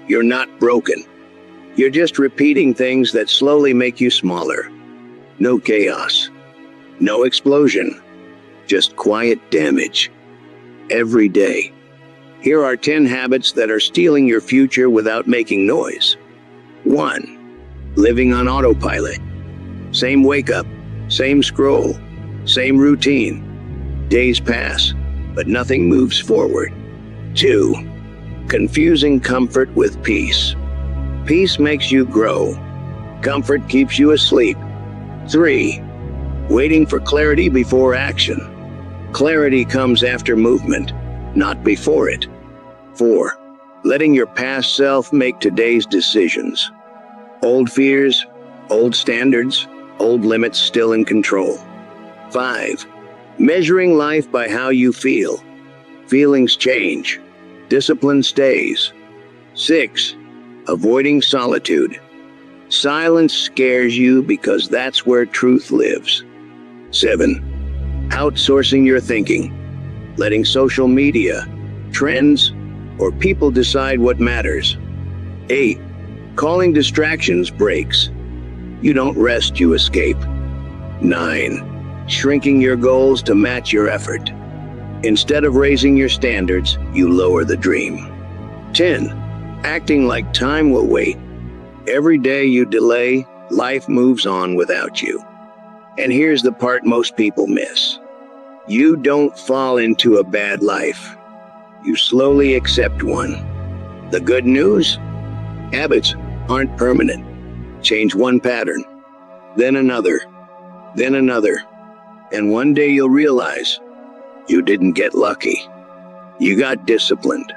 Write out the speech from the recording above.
You're not broken. You're just repeating things that slowly make you smaller. No chaos. No explosion. Just quiet damage. Every day. Here are 10 habits that are stealing your future without making noise. 1. Living on autopilot. Same wake up, same scroll, same routine. Days pass, but nothing moves forward. 2. Confusing comfort with peace. Peace makes you grow. Comfort keeps you asleep. 3. Waiting for clarity before action. Clarity comes after movement, not before it. 4. Letting your past self make today's decisions. Old fears, old standards, old limits still in control. 5. Measuring life by how you feel. Feelings change. Discipline stays. 6. Avoiding solitude. Silence scares you because that's where truth lives. 7. Outsourcing your thinking. Letting social media, trends, or people decide what matters. 8. Calling distractions breaks. You don't rest, you escape. 9. Shrinking your goals to match your effort. Instead of raising your standards, you lower the dream. 10. Acting like time will wait. Every day you delay, life moves on without you. And here's the part most people miss. You don't fall into a bad life. You slowly accept one. The good news? Habits aren't permanent. Change one pattern, then another, and one day you'll realize you didn't get lucky. You got disciplined.